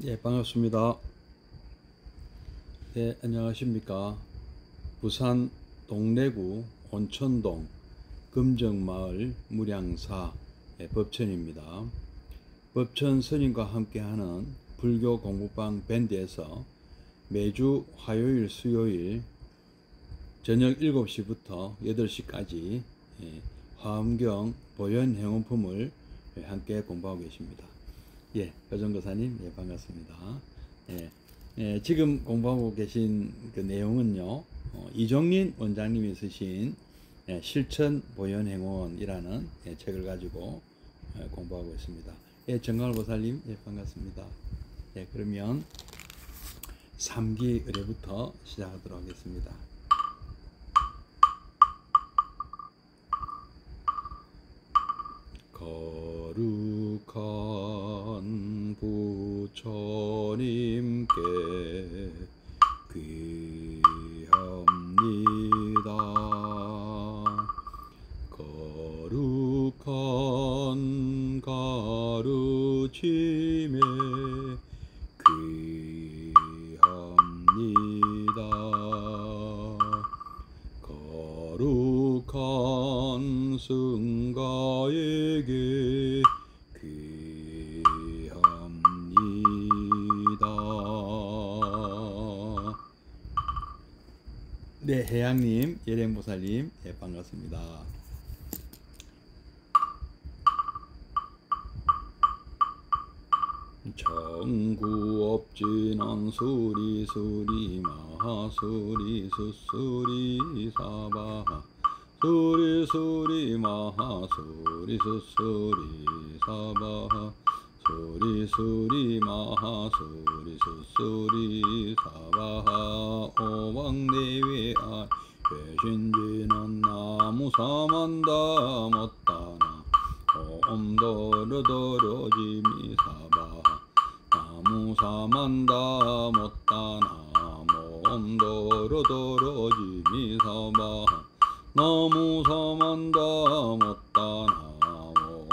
예, 반갑습니다. 네, 안녕하십니까. 부산 동래구 온천동 금정마을 무량사 법천입니다. 법천 스님과 함께하는 불교 공부방 밴드에서 매주 화요일, 수요일 저녁 7시부터 8시까지 화엄경 보현 행원품을 함께 공부하고 계십니다. 예, 여정거사님, 예, 반갑습니다. 지금 공부하고 계신 그 내용은요, 이종린 원장님이 쓰신 실천 보현행원이라는 책을 가지고 공부하고 있습니다. 예, 정갈보살님, 예, 반갑습니다. 예, 그러면 3기 의례부터 시작하도록 하겠습니다. 거룩한 부처님께 귀합니다. 거룩한 가르침에 귀합니다. 거룩한 승가에게 귀합니다. 네, 해양님, 예랭보살님, 예, 반갑습니다. 정구업진한 수리수리 마하수리 수수리 사바하 수리수리 마하수리 수수리 사바하 수리수리 마하수리 수수리 사바하 오왕내외아 배신지는 나무사만다 못다나 옴도르도로지미 사바하 나무사만다 못다나 옴도르도로지미 사바하 나무사만다 못다나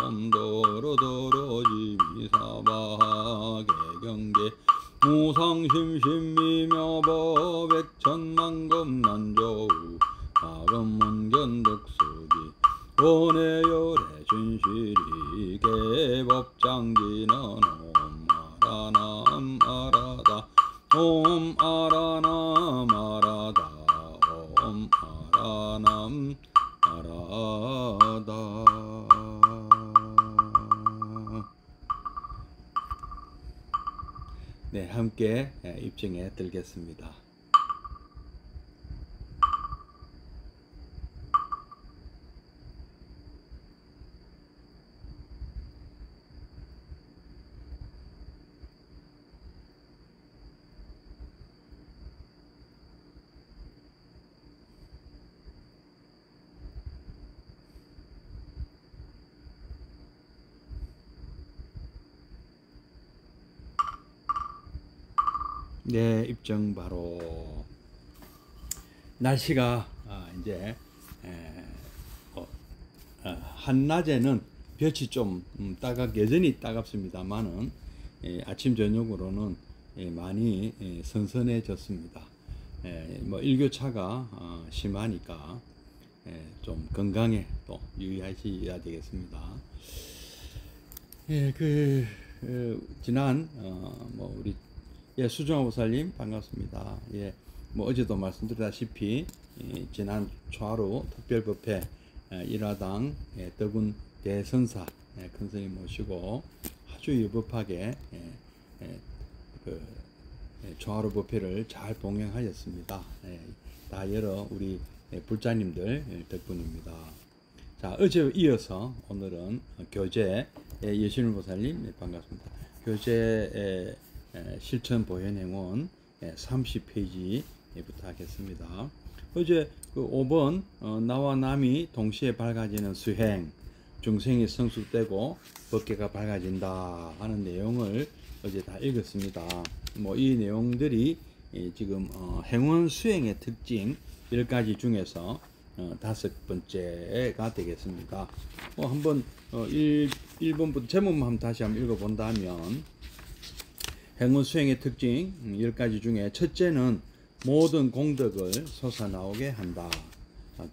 옴도르도로지미 사바하 개경계 무상심심미묘법 백천만금난조우 마금문견득수기 원해열의 진실이 개법장지는 옴아라남 아라다 옴아라남 아라다 옴아라남 아라다. 네, 함께 입증해 들겠습니다. 네, 입증 바로. 날씨가 이제 한낮에는 볕이 좀 여전히 따갑습니다만은 아침 저녁으로는 많이 선선해졌습니다. 뭐 일교차가 심하니까 좀 건강에 또 유의하셔야 되겠습니다. 지난 뭐 우리 수정아 보살님 반갑습니다. 뭐 어제도 말씀드렸다시피 지난 초하루 특별법회 일화당德군 대선사 큰 스님 모시고 아주 유법하게 초하루 법회를 잘 봉행하였습니다. 다 여러 우리 불자님들 덕분입니다. 자, 어제 이어서 오늘은 교재 예신울 보살님 반갑습니다. 교재 실천 보현행원 30페이지부터 하겠습니다. 어제 그 5번 나와 남이 동시에 밝아지는 수행, 중생이 성숙되고 법계가 밝아진다 하는 내용을 어제 다 읽었습니다. 뭐 이 내용들이 지금 행원 수행의 특징 10가지 중에서 5번째가 되겠습니다. 한번 1번부터 제목만 다시 한번 읽어본다면 행운 수행의 특징 10가지 중에 첫째는 모든 공덕을 솟아나오게 한다.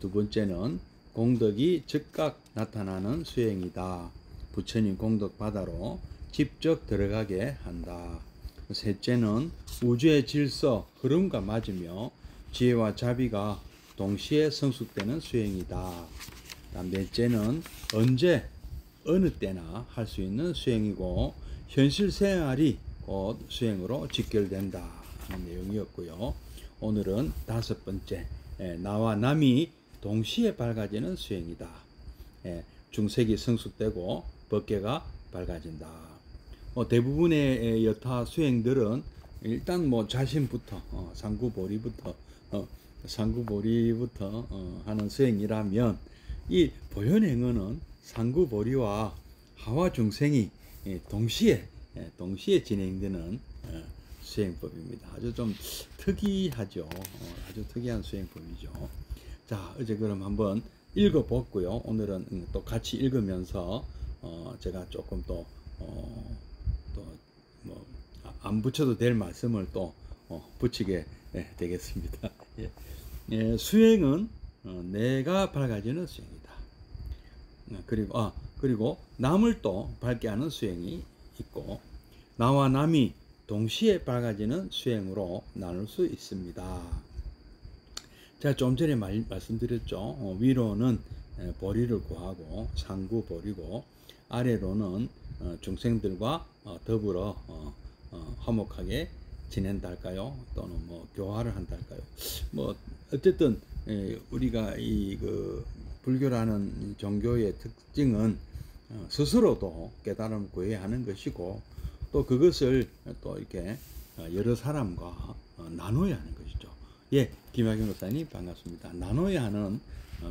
두 번째는 공덕이 즉각 나타나는 수행이다. 부처님 공덕 바다로 직접 들어가게 한다. 셋째는 우주의 질서, 흐름과 맞으며 지혜와 자비가 동시에 성숙되는 수행이다. 넷째는 언제 어느 때나 할 수 있는 수행이고 현실 생활이 곧 수행으로 직결된다 하는 내용이었고요. 오늘은 다섯 번째, 나와 남이 동시에 밝아지는 수행이다. 중색이 성숙되고 법계가 밝아진다. 대부분의 여타 수행들은 일단 자신부터 상구보리부터 하는 수행이라면, 이 보현행어는 상구보리와 하와 중생이 동시에 진행되는 수행법입니다. 아주 좀 특이하죠. 아주 특이한 수행법이죠. 자, 이제 그럼 한번 읽어봤고요. 오늘은 또 같이 읽으면서 제가 조금 안 붙여도 될 말씀을 또 붙이게 되겠습니다. 수행은 내가 밝아지는 수행이다. 그리고 남을 또 밝게 하는 수행이 있고, 나와 남이 동시에 밝아지는 수행으로 나눌 수 있습니다. 제가 좀 전에 말씀드렸죠. 위로는 보리를 구하고 상구보리고, 아래로는 중생들과 더불어 화목하게 지낸다 할까요? 또는 교화를 한다 할까요? 어쨌든 우리가 불교라는 종교의 특징은 스스로도 깨달음을 구해야 하는 것이고, 또 그것을 또 이렇게 여러 사람과 나눠야 하는 것이죠. 예, 김학영 목사님 반갑습니다. 나눠야 하는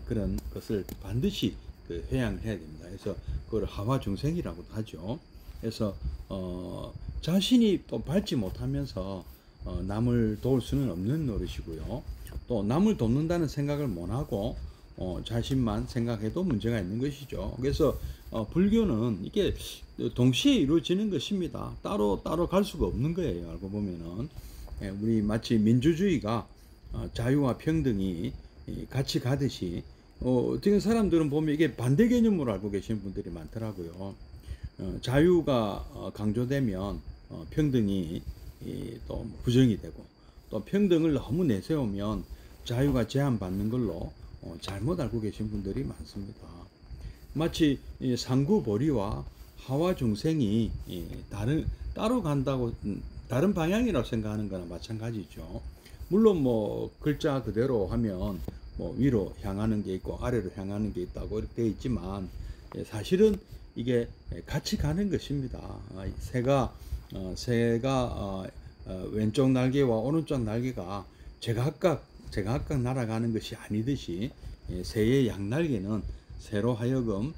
그런 것을 반드시 회양을 해야 됩니다. 그래서 그걸 하와 중생이라고도 하죠. 그래서 자신이 또 밟지 못하면서 남을 도울 수는 없는 노릇이고요. 또 남을 돕는다는 생각을 못하고 자신만 생각해도 문제가 있는 것이죠. 그래서 불교는 이게 동시에 이루어지는 것입니다. 따로 갈 수가 없는 거예요. 알고 보면은 우리 마치 민주주의가 자유와 평등이 같이 가듯이 어떻게 사람들은 보면 이게 반대 개념으로 알고 계시는 분들이 많더라고요. 자유가 강조되면 평등이 또 부정이 되고, 또 평등을 너무 내세우면 자유가 제한받는 걸로 잘못 알고 계신 분들이 많습니다. 마치 상구보리와 하와 중생이 따로 간다고 다른 방향이라고 생각하는 거나 마찬가지죠. 물론 글자 그대로 하면 위로 향하는 게 있고 아래로 향하는 게 있다고 이렇게 되어 있지만, 사실은 이게 같이 가는 것입니다. 새가 왼쪽 날개와 오른쪽 날개가 제각각 날아가는 것이 아니듯이, 새의 양날개는 새로 하여금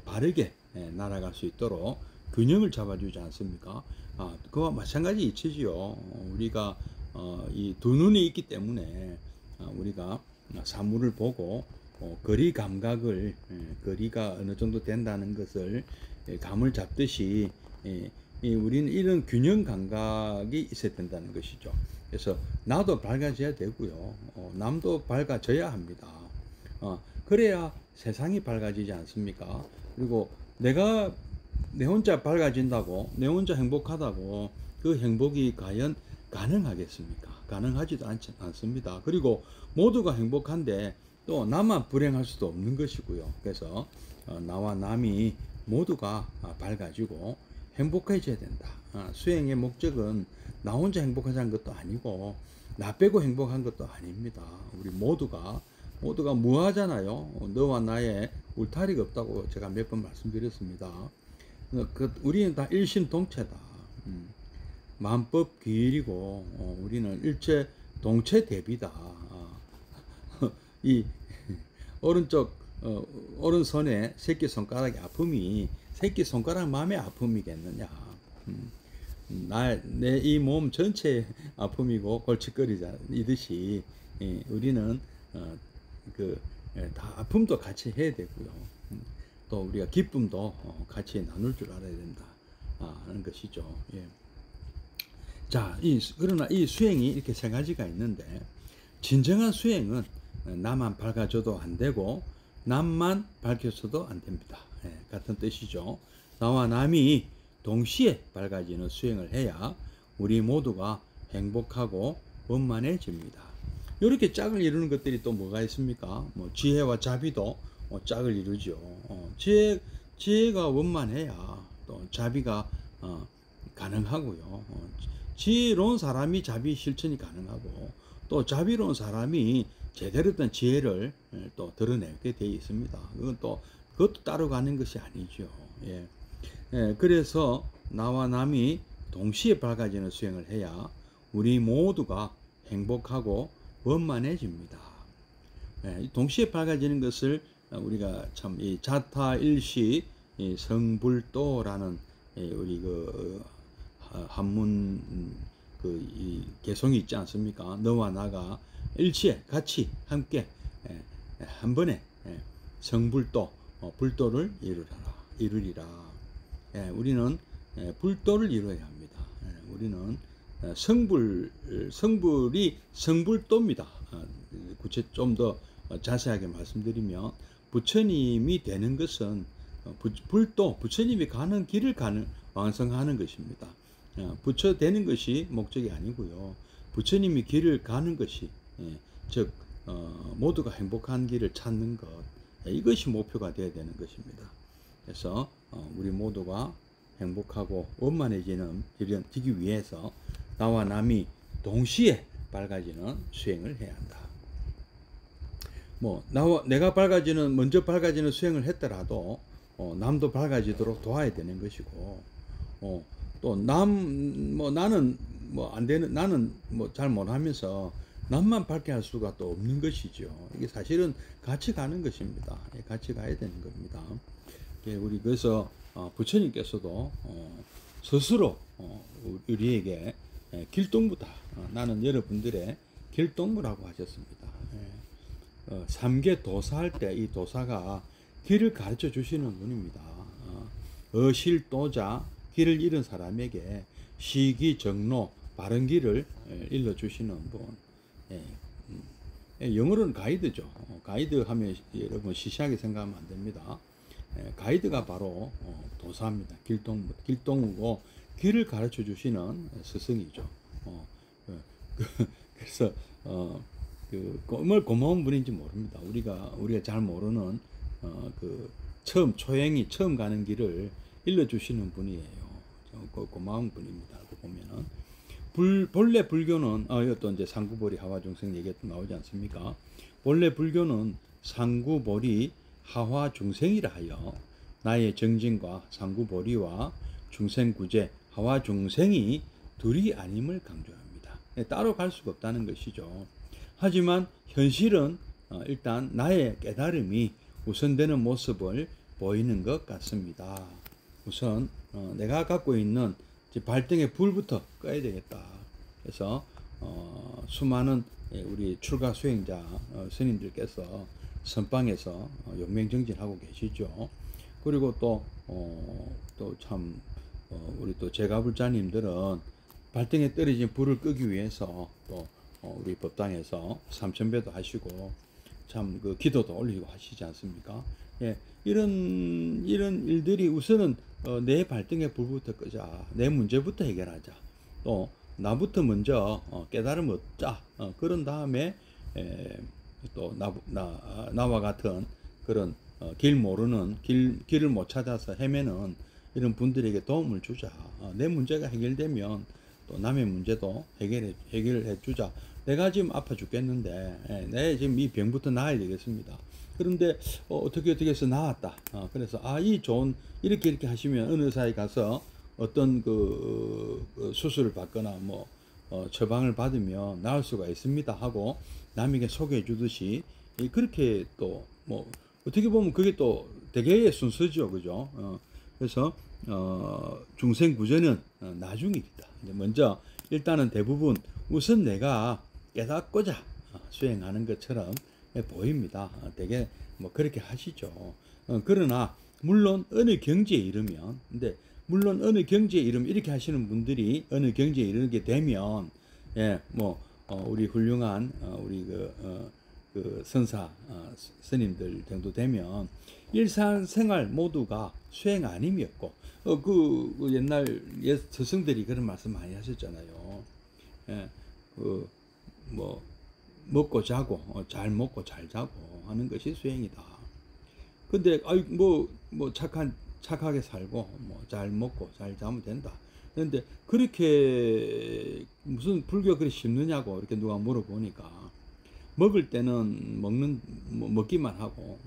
바르게 날아갈 수 있도록 균형을 잡아주지 않습니까? 그와 마찬가지 이치지요. 우리가 이 두 눈이 있기 때문에 우리가 사물을 보고 거리 감각을, 거리가 어느 정도 된다는 것을 감을 잡듯이 우리는 이런 균형 감각이 있어야 된다는 것이죠. 그래서 나도 밝아져야 되고요, 남도 밝아져야 합니다. 그래야 세상이 밝아지지 않습니까? 그리고 내 혼자 밝아진다고, 내 혼자 행복하다고 그 행복이 과연 가능하겠습니까? 가능하지도 않습니다. 그리고 모두가 행복한데 또 나만 불행할 수도 없는 것이고요. 그래서 나와 남이 모두가 밝아지고 행복해져야 된다. 수행의 목적은 나 혼자 행복하자는 것도 아니고 나 빼고 행복한 것도 아닙니다. 우리 모두가 무하잖아요. 너와 나의 울타리가 없다고 제가 몇 번 말씀드렸습니다. 우리는 다 일심동체다. 만법 귀일이고 우리는 일체 동체 대비다. 이 오른손에 새끼손가락의 아픔이 새끼손가락만의 아픔이겠느냐. 내 이 몸 전체 아픔이고 골칫거리이듯이 우리는 다 아픔도 같이 해야 되고요. 또 우리가 기쁨도 같이 나눌 줄 알아야 된다 하는 것이죠. 예. 자, 그러나 이 수행이 이렇게 세 가지가 있는데, 진정한 수행은 나만 밝아져도 안 되고 남만 밝혀서도 안 됩니다. 예, 같은 뜻이죠. 나와 남이 동시에 밝아지는 수행을 해야 우리 모두가 행복하고 원만해집니다. 이렇게 짝을 이루는 것들이 또 뭐가 있습니까? 뭐 지혜와 자비도 짝을 이루죠. 지혜가 원만해야 또 자비가 가능하고요. 지혜로운 사람이 자비 실천이 가능하고, 또 자비로운 사람이 제대로 된 지혜를 또 드러내게 되어 있습니다. 그것도 따로 가는 것이 아니죠. 예. 예, 그래서 나와 남이 동시에 밝아지는 수행을 해야 우리 모두가 행복하고 원만해집니다. 예, 동시에 밝아지는 것을 우리가 참 이 자타일시 성불도라는 우리 한문 이 개성이 있지 않습니까? 너와 나가 일치에 같이 함께 한 번에 성불도 불도를 이루리라. 우리는 불도를 이루어야 합니다. 우리는 성불이 성불도입니다. 구체 좀 더 자세하게 말씀드리면, 부처님이 되는 것은 불도, 부처님이 가는 길을 완성하는 것입니다. 부처 되는 것이 목적이 아니고요. 부처님이 길을 가는 것이, 즉 모두가 행복한 길을 찾는 것, 이것이 목표가 되어야 되는 것입니다. 그래서 우리 모두가 행복하고 원만해지는 길을 지기 위해서 나와 남이 동시에 밝아지는 수행을 해야 한다. 내가 먼저 밝아지는 수행을 했더라도 남도 밝아지도록 도와야 되는 것이고, 또 나는 안 되는, 나는 잘 못하면서 남만 밝게 할 수가 또 없는 것이죠. 이게 사실은 같이 가는 것입니다. 같이 가야 되는 겁니다. 우리 그래서 부처님께서도 스스로 우리에게 길동무다, 나는 여러분들의 길동무라고 하셨습니다. 삼계 도사할 때 이 도사가 길을 가르쳐 주시는 분입니다. 어실도자, 길을 잃은 사람에게 시기정로, 바른 길을 일러주시는 분. 영어로는 가이드죠. 가이드 하면 여러분 시시하게 생각하면 안 됩니다. 가이드가 바로 도사입니다. 길동무고 길을 가르쳐 주시는 스승이죠. 그래서 정말 고마운 분인지 모릅니다. 우리가 잘 모르는 초행이 처음 가는 길을 일러주시는 분이에요. 고마운 분입니다. 보면은 본래 불교는 또 이제 상구보리 하화중생 얘기가 나오지 않습니까? 본래 불교는 상구보리 하화중생이라 하여 나의 정진과 상구보리와 중생구제 하화중생이 둘이 아님을 강조합니다. 따로 갈 수가 없다는 것이죠. 하지만 현실은 일단 나의 깨달음이 우선되는 모습을 보이는 것 같습니다. 우선 내가 갖고 있는 발등의 불부터 꺼야 되겠다. 그래서 수많은 우리 출가 수행자 스님들께서 선방에서 용맹정진하고 계시죠. 그리고 또 참 우리 또 제가불자님들은 발등에 떨어진 불을 끄기 위해서 또 우리 법당에서 삼천배도 하시고 참 기도도 올리고 하시지 않습니까? 이런 일들이 우선은 내 발등에 불부터 끄자. 내 문제부터 해결하자. 또 나부터 먼저 깨달음 얻자. 그런 다음에 또 나와 같은 그런 길 모르는 길을 못 찾아서 헤매는 이런 분들에게 도움을 주자. 내 문제가 해결되면 또 남의 문제도 해결해 주자. 내가 지금 아파 죽겠는데 내 지금 이 병부터 나아야 되겠습니다. 그런데 어떻게 해서 나았다. 그래서 이렇게 하시면 어느 의사에 가서 어떤 수술을 받거나 처방을 받으면 나을 수가 있습니다 하고 남에게 소개해 주듯이, 그렇게 또 어떻게 보면 그게 또 대개의 순서죠. 그죠? 그래서 중생구제는 나중이다. 먼저 일단은 대부분 우선 내가 깨닫고자 수행하는 것처럼 보입니다. 되게 그렇게 하시죠. 그러나 물론 어느 경지에 이르면, 근데 물론 어느 경지에 이르면 이렇게 하시는 분들이 어느 경지에 이르게 되면 예, 뭐 우리 훌륭한 우리 그 선사 스님들 정도 되면 일상생활 모두가 수행 아님이었고 그 옛날 스승들이 그런 말씀 많이 하셨잖아요. 예, 뭐 먹고 자고 잘 먹고 잘 자고 하는 것이 수행이다. 근데 착하게 살고 뭐 잘 먹고 잘 자면 된다. 그런데 그렇게 무슨 불교가 그렇게 쉽느냐고 이렇게 누가 물어보니까 먹을 때는 먹기만 하고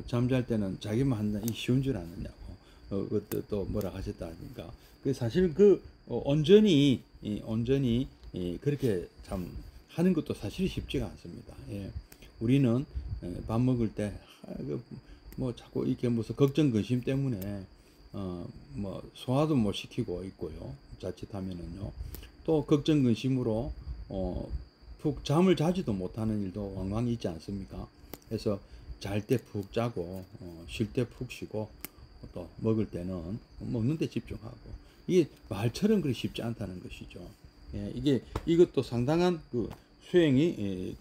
잠잘 때는 자기만 한다. 이 쉬운 줄 아느냐고 그것도 또 뭐라 하셨다니까. 그 사실 온전히 그렇게 참 하는 것도 사실 쉽지가 않습니다. 예. 우리는 밥 먹을 때 자꾸 이렇게 무슨 걱정 근심 때문에 소화도 못 시키고 있고요. 자칫하면은요. 또 걱정 근심으로 푹 잠을 자지도 못하는 일도 왕왕 있지 않습니까? 그래서 잘 때 푹 자고 쉴 때 푹 쉬고 또 먹을 때는 먹는 데 집중하고 이게 말처럼 그리 쉽지 않다는 것이죠. 예, 이것도 상당한 수행이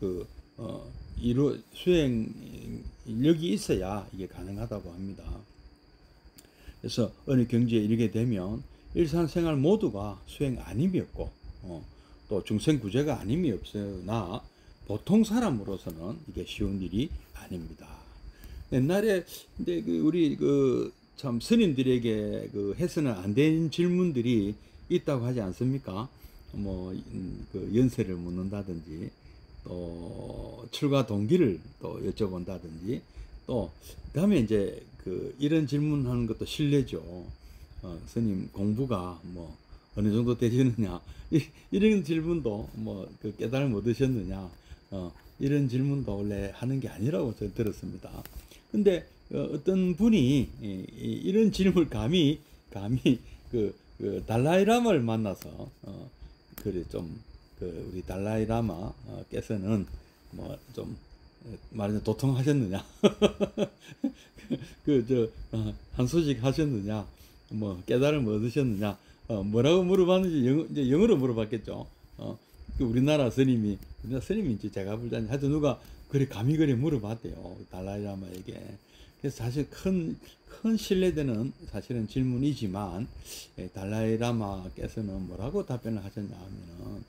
수행력이 있어야 이게 가능하다고 합니다. 그래서 어느 경지에 이르게 되면 일상생활 모두가 수행 아님이었고 또 중생구제가 아님이 없으나 보통 사람으로서는 이게 쉬운 일이 아닙니다. 옛날에 근데 우리 참 스님들에게 해서는 안 된 질문들이 있다고 하지 않습니까? 연세를 묻는다든지 또 출가 동기를 또 여쭤본다든지 또 그다음에 이제 이런 질문하는 것도 실례죠. 스님 공부가 어느 정도 되시느냐 이런 질문도 깨달음 얻으셨느냐 이런 질문도 원래 하는 게 아니라고 저는 들었습니다. 근데 어떤 분이 이런 질문을 감히 달라이라마를 만나서 그래 좀 우리 달라이라마께서는 좀 말하자면 도통하셨느냐 한 소식 하셨느냐 깨달음 얻으셨느냐 뭐라고 물어봤는지 이제 영어로 물어봤겠죠. 우리나라 스님이 제가 볼때는 하여튼 누가 그래 감히 그래 물어봤대요, 달라이라마에게. 그래서 사실 큰 신뢰되는 사실은 질문이지만 달라이라마께서는 뭐라고 답변을 하셨냐 하면은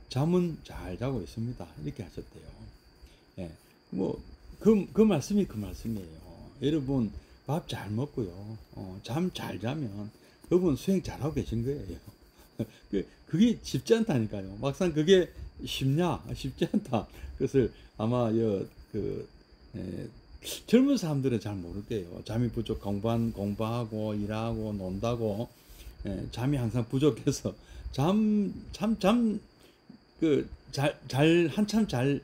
잠은 잘 자고 있습니다 이렇게 하셨대요. 예, 그 말씀이 그 말씀이에요. 여러분 밥 잘 먹고요, 잠 잘 자면 그분 수행 잘하고 계신 거예요. 그게 쉽지 않다니까요. 막상 그게 쉽냐? 쉽지 않다. 그것을 아마 젊은 사람들은 잘 모를 거예요. 잠이 부족, 공부하고 일하고 논다고 잠이 항상 부족해서 한참 잘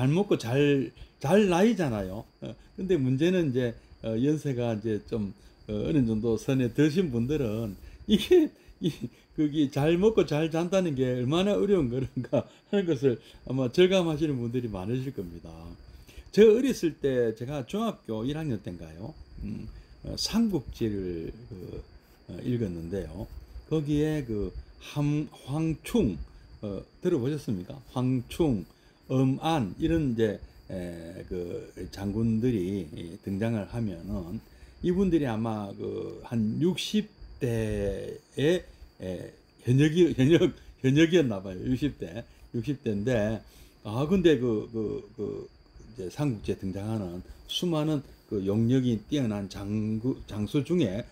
먹고 잘 나이잖아요. 근데 문제는 이제 연세가 이제 좀 어느 정도 선에 드신 분들은 그게 잘 먹고 잘 잔다는 게 얼마나 어려운 거는가 하는 것을 아마 절감하시는 분들이 많으실 겁니다. 저 어렸을 때 제가 중학교 1학년 때인가요? 삼국지를 읽었는데요. 거기에 황충 들어보셨습니까? 황충, 엄안 이런 이제 장군들이 등장을 하면은 이분들이 아마 한 60대의 현역이었나 봐요. 60대인데 근데 이제 삼국지에 등장하는 수많은 용력이 뛰어난 장수 중에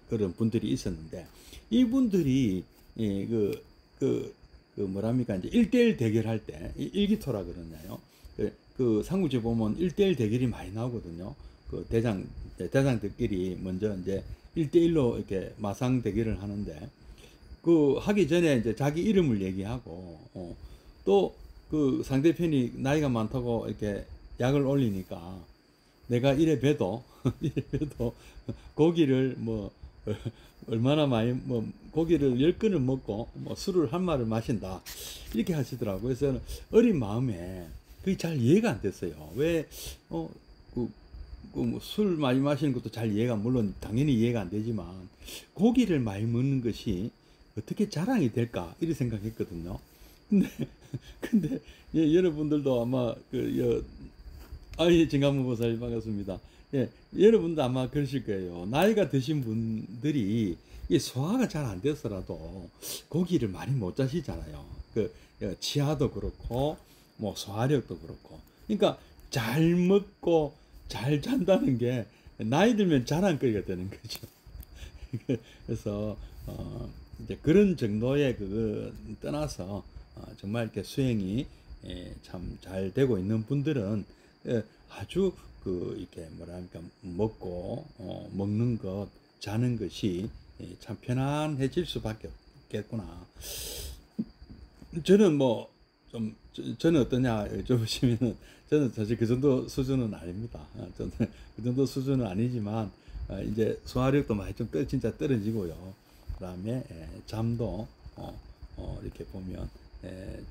그런 분들이 있었는데 이분들이 뭐랍니까 이제 1대1 대결할 때 일기토라 그러나요? 삼국지 보면 1대1 대결이 많이 나오거든요. 대장들끼리 먼저 이제 1대1로 이렇게 마상 대결을 하는데 하기 전에 이제 자기 이름을 얘기하고 또 상대편이 나이가 많다고 이렇게 약을 올리니까 내가 이래 봬도 고기를 얼마나 많이 고기를 10근을 먹고 술을 한 마를 마신다 이렇게 하시더라고요. 그래서 어린 마음에 그게 잘 이해가 안 됐어요. 왜 술 많이 마시는 것도 잘 이해가, 물론 당연히 이해가 안 되지만, 고기를 많이 먹는 것이 어떻게 자랑이 될까 이렇게 생각했거든요. 근데 근데 예, 여러분들도 아마 아예 진감무보살님 반갑습니다. 예, 여러분도 아마 그러실 거예요. 나이가 드신 분들이 이 소화가 잘 안 돼서라도 고기를 많이 못 자시잖아요. 치아도 그렇고 뭐 소화력도 그렇고. 그러니까 잘 먹고 잘 잔다는 게 나이 들면 자랑거리가 되는 거죠. 그래서 이제 그런 정도의 떠나서 정말 이렇게 수행이 참 잘 되고 있는 분들은 아주 이렇게 뭐랄까 먹고 먹는 것 자는 것이 참 편안해질 수밖에 없겠구나. 저는 뭐 저는 어떠냐 여쭤보시면은 저는 사실 그 정도 수준은 아닙니다. 저는 그 정도 수준은 아니지만 이제 소화력도 많이 좀 진짜 떨어지고요. 그다음에 잠도 이렇게 보면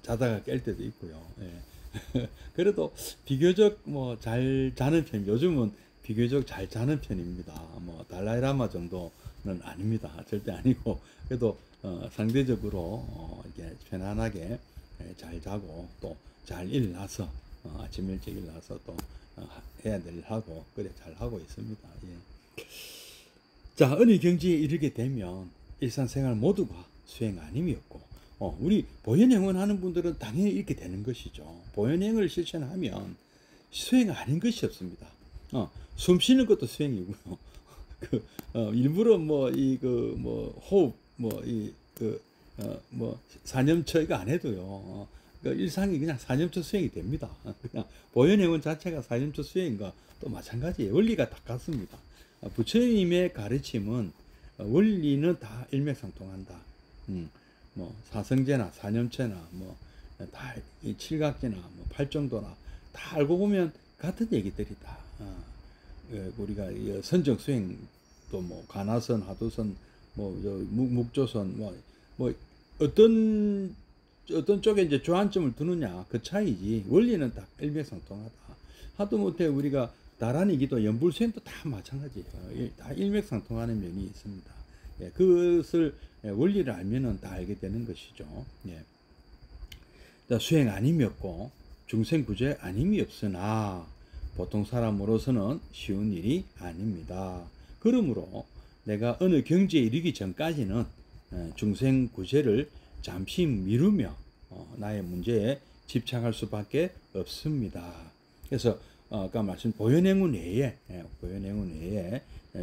자다가 깰 때도 있고요. 그래도 비교적 뭐 잘 자는 편, 요즘은 비교적 잘 자는 편입니다. 뭐 달라이라마 정도는 아닙니다. 절대 아니고 그래도 상대적으로 이렇게 편안하게 잘 자고 또 잘 일어나서 아침 일찍 일어나서 또 해야 될 일 하고 그래 잘 하고 있습니다. 예. 자, 어느 경지에 이르게 되면 일상생활 모두가 수행 아님이 없고 우리 보현행원 하는 분들은 당연히 이렇게 되는 것이죠. 보현행을 실천하면 수행 아닌 것이 없습니다. 숨 쉬는 것도 수행이고요. 일부러 호흡 사념처 이거 안 해도요. 일상이 그냥 사념처 수행이 됩니다. 그냥 보현행원 자체가 사념처 수행과 또 마찬가지예요. 원리가 다 같습니다. 부처님의 가르침은 원리는 다 일맥상통한다. 뭐 사성제나 사념체나 뭐 다 칠각제나 뭐 팔정도나 다 알고 보면 같은 얘기들이다. 우리가 선정 수행도 뭐 가나선, 하도선, 뭐 묵조선 뭐 어떤 쪽에 이제 주안점을 두느냐 그 차이지 원리는 다 일맥상통하다. 하다못해 우리가 나란히기도 연불수행도 다 마찬가지예요. 다 일맥상통하는 면이 있습니다. 예, 그것을 원리를 알면은 다 알게 되는 것이죠. 예. 수행 아님이 없고 중생구제 아님이 없으나 보통 사람으로서는 쉬운 일이 아닙니다. 그러므로 내가 어느 경지에 이르기 전까지는 중생구제를 잠시 미루며 나의 문제에 집착할 수밖에 없습니다. 그래서 아까 말씀 보현행운 외에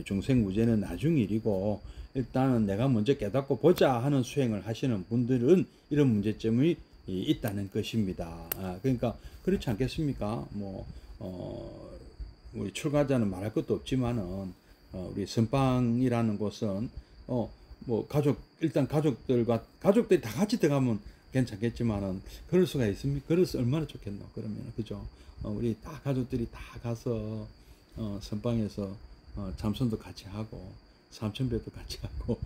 중생구제는 나중 일이고 일단은 내가 먼저 깨닫고 보자 하는 수행을 하시는 분들은 이런 문제점이 있다는 것입니다. 그러니까 그렇지 않겠습니까? 우리 출가자는 말할 것도 없지만은 우리 선방이라는 곳은 일단 가족들이 다 같이 들어가면 괜찮겠지만은 그럴 수가 있습니까? 그래서 얼마나 좋겠노? 그러면 그죠? 우리 다 가족들이 다 가서 선방에서 참선도 같이 하고 삼천배도 같이 하고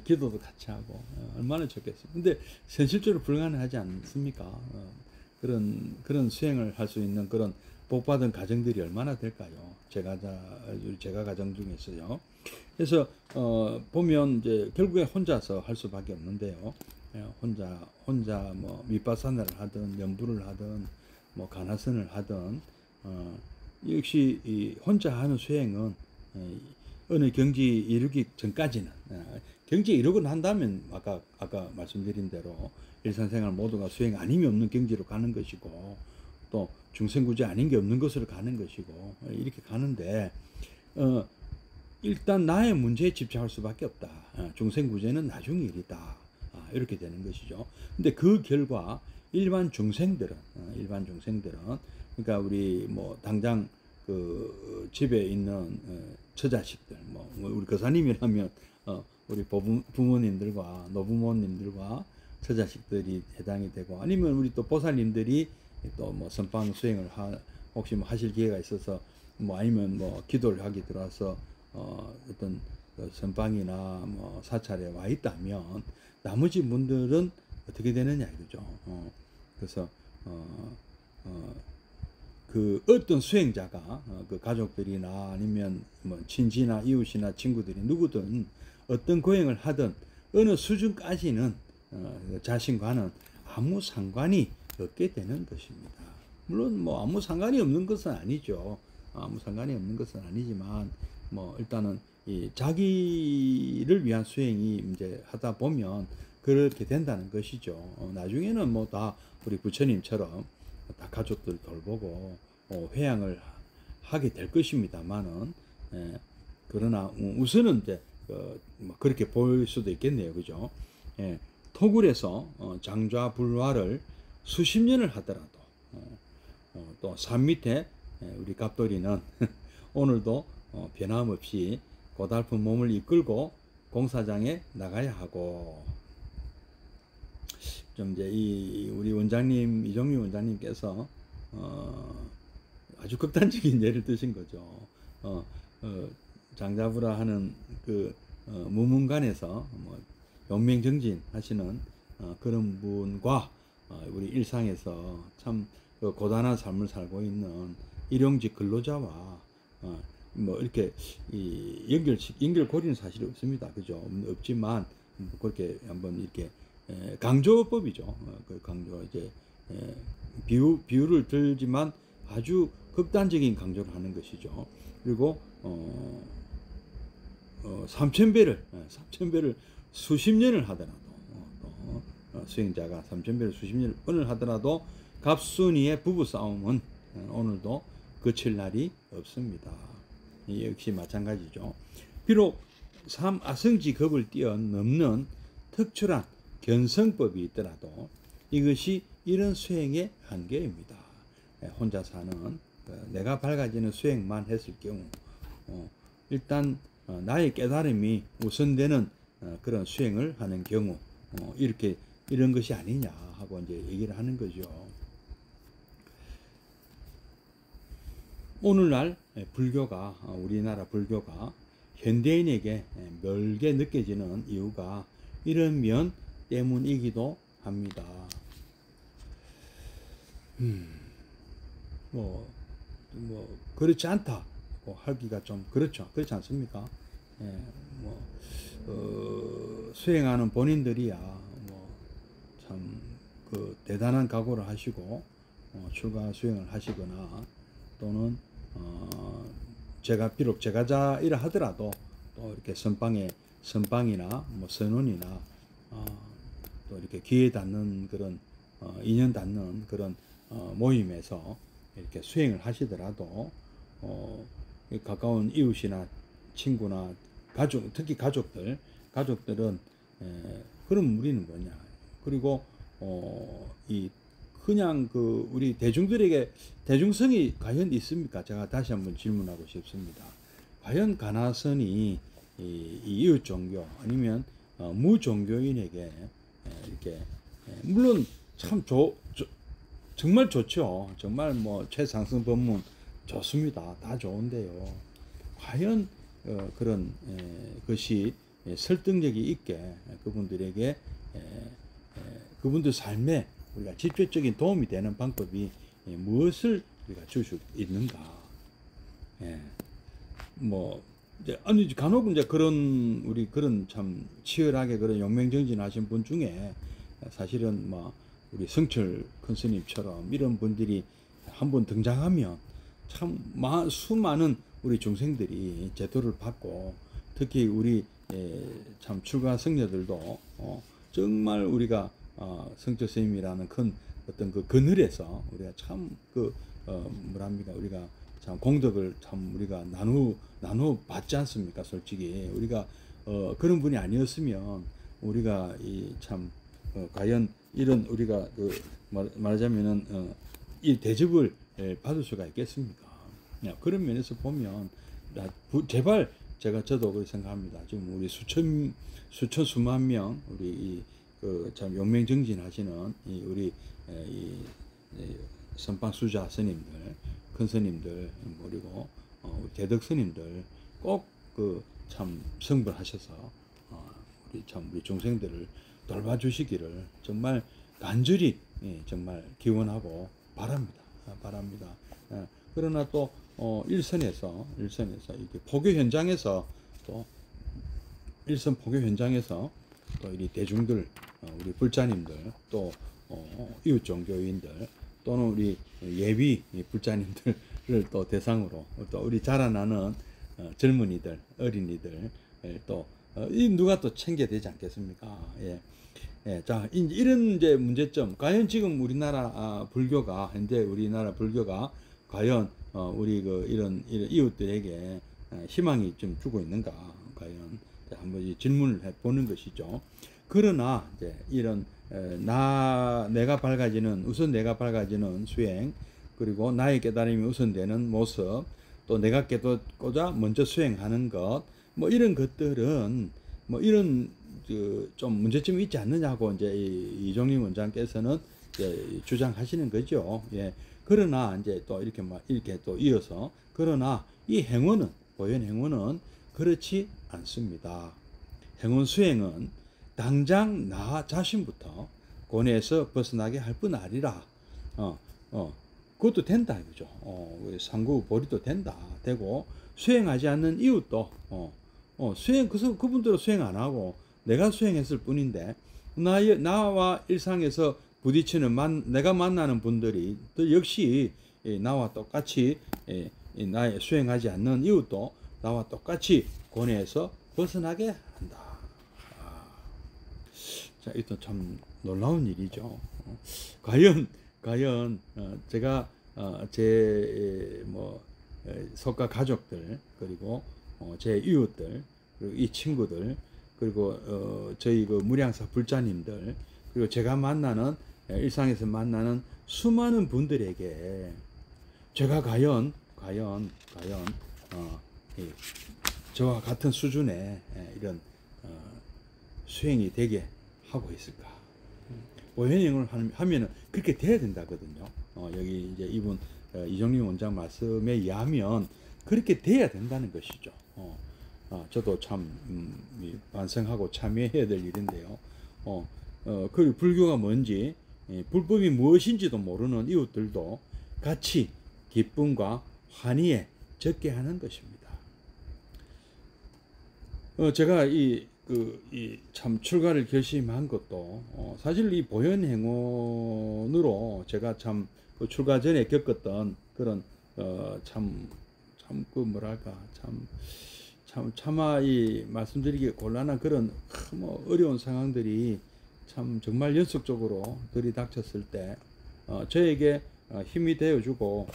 기도도 같이 하고 얼마나 좋겠어요. 근데 현실적으로 불가능하지 않습니까? 그런 수행을 할 수 있는 그런 복받은 가정들이 얼마나 될까요? 제가 가정 중에서요. 그래서 보면 이제 결국에 혼자서 할 수밖에 없는데요. 혼자 뭐 밑바사나를 하든 연부를 하든 뭐 가나선을 하든 역시 이 혼자 하는 수행은 어느 경지 이르기 전까지는 경지에 이르고 난다면 아까 말씀드린 대로 일상생활 모두가 수행 아님이 없는 경지로 가는 것이고 또 중생구제 아닌 게 없는 것으로 가는 것이고 이렇게 가는데 일단 나의 문제에 집착할 수밖에 없다. 중생구제는 나중 일이다. 이렇게 되는 것이죠. 근데 그 결과 일반 중생들은 그러니까 우리 뭐 당장 그 집에 있는 처자식들 우리 거사님이라면 우리 부모님들과 노부모님들과 처자식들이 해당이 되고 아니면 우리 또 보살님들이 또 뭐 선방 수행을 혹시 뭐 하실 기회가 있어서 뭐 아니면 뭐 기도를 하기 들어와서 어떤 선방이나 뭐 사찰에 와 있다면 나머지 분들은 어떻게 되느냐 이거죠. 그래서 그 어떤 수행자가 그 가족들이나 아니면 뭐 친지나 이웃이나 친구들이 누구든 어떤 고행을 하든 어느 수준까지는 자신과는 아무 상관이 없게 되는 것입니다. 물론 뭐 아무 상관이 없는 것은 아니죠. 아무 상관이 없는 것은 아니지만 뭐 일단은 이 자기를 위한 수행이 이제 하다 보면 그렇게 된다는 것이죠. 나중에는 뭐 다 우리 부처님처럼 다 가족들 돌보고 회양을 하게 될 것입니다만은, 그러나 우선은 이제 뭐 그렇게 보일 수도 있겠네요, 그죠? 토굴에서 장좌불화를 수십 년을 하더라도 또 산 밑에 우리 갑돌이는 오늘도 변함없이 고달픈 몸을 이끌고 공사장에 나가야 하고, 좀 이제 이 우리 원장님 이종미 원장님께서 아주 극단적인 예를 드신 거죠. 장자부라 하는 그 무문관에서 뭐 용맹정진 하시는 그런 분과 우리 일상에서 참 고단한 삶을 살고 있는 일용직 근로자와 뭐 이렇게 연결고리는 사실 없습니다. 그죠? 없지만 그렇게 한번 이렇게 강조법이죠. 그 강조 이제 비유를 들지만 아주 극단적인 강조를 하는 것이죠. 그리고 3,000배를 수십 년을 하더라도 수행자가 3,000배를 수십 년을 하더라도 갑순이의 부부 싸움은 오늘도 그칠 날이 없습니다. 역시 마찬가지죠. 비록 삼아성지겁을 뛰어넘는 특출한 견성법이 있더라도 이것이 이런 수행의 한계입니다. 혼자 사는 내가 밝아지는 수행만 했을 경우 일단 나의 깨달음이 우선되는 그런 수행을 하는 경우 이런 것이 아니냐 하고 이제 얘기를 하는 거죠. 오늘날 불교가 우리나라 불교가 현대인에게 멀게 느껴지는 이유가 이런 면 때문이기도 합니다. 뭐 그렇지 않다고 하기가 좀 그렇죠. 그렇지 않습니까? 수행하는 본인들이야 참 그 대단한 각오를 하시고 출가 수행을 하시거나 또는 비록 제가자이라 하더라도 또 이렇게 선방이나 뭐 선원이나 또 이렇게 기회 닿는 그런 인연 닿는 그런 모임에서 이렇게 수행을 하시더라도 가까운 이웃이나 친구나 가족, 특히 가족들은 그럼 우리는 뭐냐? 그리고 그냥 우리 대중들에게 대중성이 과연 있습니까? 제가 다시 한번 질문하고 싶습니다. 과연 가나선이 이 이웃 종교 아니면 무종교인에게 이렇게 물론 참 정말 좋죠. 정말 뭐 최상승 법문 좋습니다. 다 좋은데요. 과연 그런 것이 설득력이 있게 그분들에게 그분들 삶에 우리가 직접적인 도움이 되는 방법이 무엇을 우리가 줄 수 있는가? 뭐 이제 아니 간혹 이제 그런 참 치열하게 그런 용맹정진하신 분 중에 사실은 뭐 우리 성철 큰 스님처럼 이런 분들이 한번 등장하면 참 수많은 우리 중생들이 제도를 받고 특히 우리 참 출가 성녀들도 정말 우리가 성철 스님이라는 큰 어떤 그 그늘에서 우리가 참 뭐랍니까 우리가 참 공덕을 참 우리가 나누 받지 않습니까? 솔직히 우리가 그런 분이 아니었으면 우리가 이 참 과연 이런 우리가 말하자면은 이 대접을 받을 수가 있겠습니까? 그런 면에서 보면 제발 저도 그렇게 생각합니다. 지금 우리 수만 명 우리 참 용맹정진하시는 우리 선방 수자 스님들, 큰 스님들 그리고 우리 대덕 스님들 꼭 참 성불하셔서 우리 중생들을 돌봐주시기를 정말 간절히 정말 기원하고 바랍니다. 바랍니다. 그러나 또 일선에서 이렇게 포교 현장에서 또 일선 포교 현장에서 또 이 대중들, 우리 불자님들, 또 이웃 종교인들, 또는 우리 예비 불자님들을 또 대상으로 또 우리 자라나는 젊은이들, 어린이들 또 누가 또 챙겨야 되지 않겠습니까? 예. 예, 자, 이런 이제 문제점. 과연 지금 우리나라 불교가 현재 우리나라 불교가 과연 우리 이런 이웃들에게 희망이 좀 주고 있는가? 과연 한번 질문을 해보는 것이죠. 그러나 이제 이런 내가 밝아지는 수행, 그리고 나의 깨달음이 우선되는 모습, 또 내가 깨닫고자 먼저 수행하는 것, 뭐 이런 것들은 뭐 이런 좀 문제점이 있지 않느냐고 이제 이종림 원장께서는 이제 주장하시는 거죠. 예. 그러나 이제 또 이렇게 또 이어서, 그러나 이 행원은, 보현 행원은 그렇지 않습니다. 행원 수행은 당장 나 자신부터 고뇌에서 벗어나게 할 뿐 아니라 그것도 된다 이거죠. 상구 보리도 되고, 수행하지 않는 이웃도 그분들은 수행 안 하고 내가 수행했을 뿐인데, 나와 일상에서 부딪히는 내가 만나는 분들이 또 역시 나와 똑같이 나의 수행하지 않는 이웃도 나와 똑같이 고뇌에서 벗어나게 한다. 자, 이것도 참 놀라운 일이죠. 과연 제가 제 속가 가족들, 그리고 제 이웃들, 그리고 이 친구들, 그리고 저희 무량사 불자님들, 그리고 제가 만나는 일상에서 만나는 수많은 분들에게 제가 과연 저와 같은 수준의 이런 수행이 되게 하고 있을까? 보현행을 하면은 그렇게 돼야 된다거든요. 여기 이제 이분 이종림 원장 말씀에 의하면 그렇게 돼야 된다는 것이죠. 저도 참 반성하고 참여해야 될 일인데요. 그리고 불교가 뭔지, 불법이 무엇인지도 모르는 이웃들도 같이 기쁨과 환희에 적게 하는 것입니다. 제가 참 출가를 결심한 것도 사실 이 보현행원으로 제가 참 출가 전에 겪었던 그런 차마 이 말씀드리기 곤란한 그런 어려운 상황들이 참 정말 연속적으로 들이닥쳤을 때 저에게 힘이 되어주고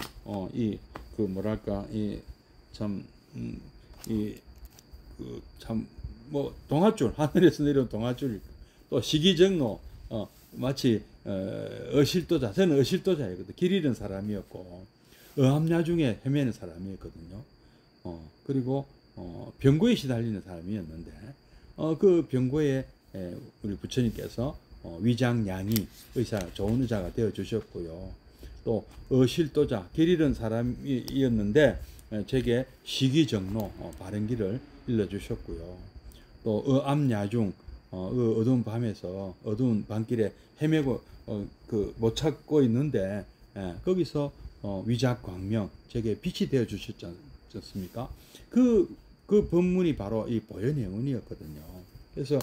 동아줄, 하늘에서 내려온 동아줄, 또 시기정로, 마치 어실도자, 저는 어실도자이거든요. 길 잃은 사람이었고 어암야중에 헤매는 사람이었거든요. 그리고 병고에 시달리는 사람이었는데 그 병고에 우리 부처님께서 위장양이 좋은 의사가 되어 주셨고요. 또 어실도자, 길 잃은 사람이었는데 제게 시기정로, 바른 길을 일러주셨고요. 또 어암야중, 어두운 밤에서 어두운 밤길에 헤매고 못 찾고 있는데 거기서 위작광명, 제게 빛이 되어 주셨지 않습니까? 그 법문이 바로 이 보현행원이었거든요. 그래서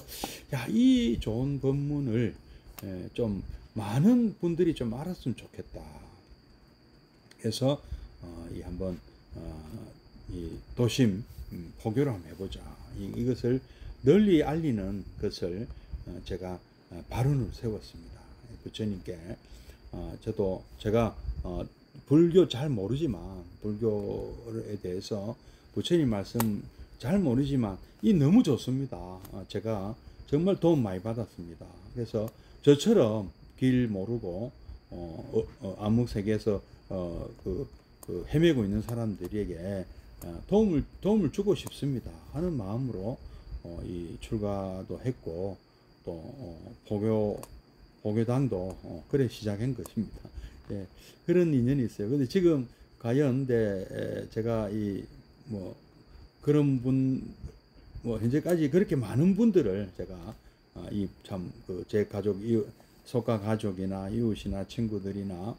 이 좋은 법문을 좀 많은 분들이 좀 알았으면 좋겠다. 그래서 한번 이 도심 포교를 한번 해보자. 이것을 널리 알리는 것을 제가 발언을 세웠습니다. 부처님께 제가 불교 잘 모르지만, 불교에 대해서 부처님 말씀 잘 모르지만 이 너무 좋습니다. 제가 정말 도움 많이 받았습니다. 그래서 저처럼 길 모르고 암흑 세계에서 헤매고 있는 사람들에게 도움을 주고 싶습니다 하는 마음으로 이 출가도 했고, 또 포교단도 그래 시작한 것입니다. 예, 그런 인연이 있어요. 근데 지금 과연 제가 그런 분 현재까지 그렇게 많은 분들을 제가 제 가족, 속가 가족이나 이웃이나 친구들이나